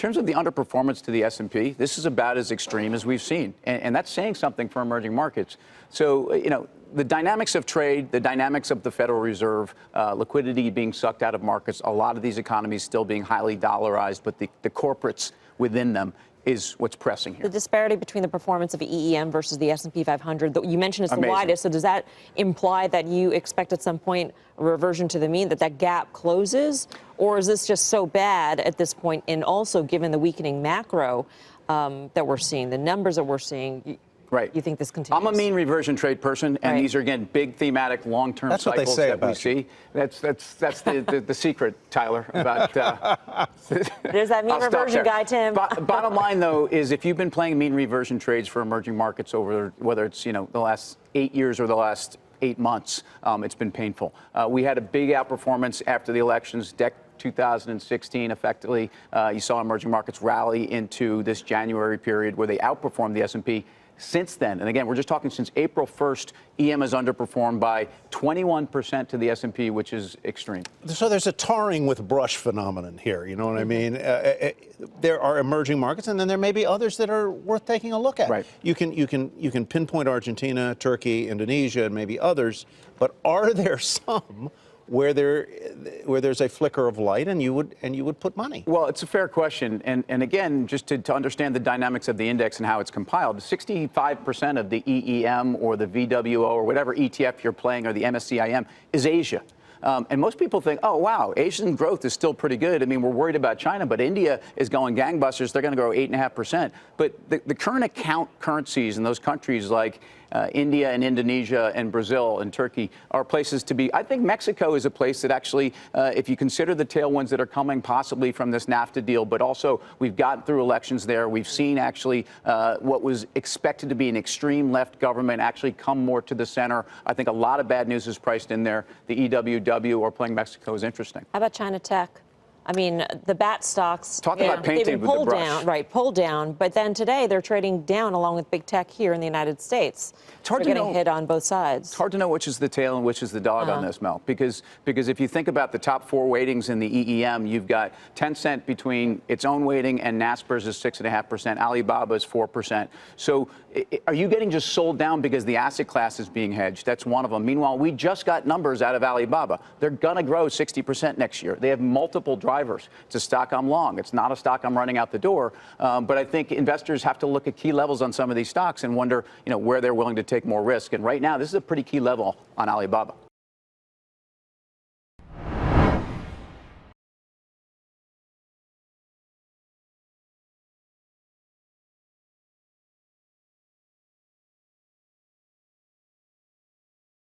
terms of the underperformance to the S&P, this is about as extreme as we've seen. And that's saying something for emerging markets. So, the dynamics of trade, the dynamics of the Federal Reserve, liquidity being sucked out of markets, a lot of these economies still being highly dollarized, but the corporates within them is what's pressing here. The disparity between the performance of EEM versus the S&P 500, you mentioned it's the Amazing. widest. So does that imply that you expect at some point a reversion to the mean, that gap closes? Or is this just so bad at this point, and also given the weakening macro that we're seeing, the numbers that we're seeing, right. You think this continues? I'm a mean reversion trade person, and these are, again, big thematic long-term cycles what they say that we about see. That's the secret, Tyler, about... There's that mean reversion guy, Tim. Bottom line, though, is if you've been playing mean reversion trades for emerging markets over, whether it's, the last 8 years or the last 8 months, it's been painful. We had a big outperformance after the elections. 2016, effectively, you saw emerging markets rally into this January period where they outperformed the S&P. Since then, and again, we're just talking since April 1st, EM has underperformed by 21% to the S&P, which is extreme. So there's a tarring with brush phenomenon here. You know what I mean? There are emerging markets, and then there may be others that are worth taking a look at. Right. You can pinpoint Argentina, Turkey, Indonesia, and maybe others, but are there some where there's a flicker of light and you would put money? Well, it's a fair question. And again, just to understand the dynamics of the index and how it's compiled, 65% of the EEM or the VWO or whatever ETF you're playing or the MSCIM is Asia. And most people think, oh, wow, Asian growth is still pretty good. I mean, we're worried about China, but India is going gangbusters. They're going to grow 8.5%. But the current account currencies in those countries like India and Indonesia and Brazil and Turkey are places to be. I think Mexico is a place that actually, if you consider the tailwinds that are coming possibly from this NAFTA deal, but also we've gotten through elections there. We've seen actually what was expected to be an extreme left government actually come more to the center. I think a lot of bad news is priced in there. The EWW or playing Mexico is interesting. How about China Tech? I mean, the BAT stocks, talking about painting with the brush. Down, right, pulled down, but then today they're trading down along with big tech here in the United States. It's hard to know. Hit on both sides. It's hard to know which is the tail and which is the dog on this, Mel, because if you think about the top 4 weightings in the EEM, you've got Tencent between its own weighting and Naspers is 6.5%, Alibaba is 4%. So are you getting just sold down because the asset class is being hedged? That's one of them. Meanwhile, we just got numbers out of Alibaba. They're going to grow 60% next year. They have multiple drivers. It's a stock I'm long. It's not a stock I'm running out the door. But I think investors have to look at key levels on some of these stocks and wonder, where they're willing to take more risk. And right now, this is a pretty key level on Alibaba.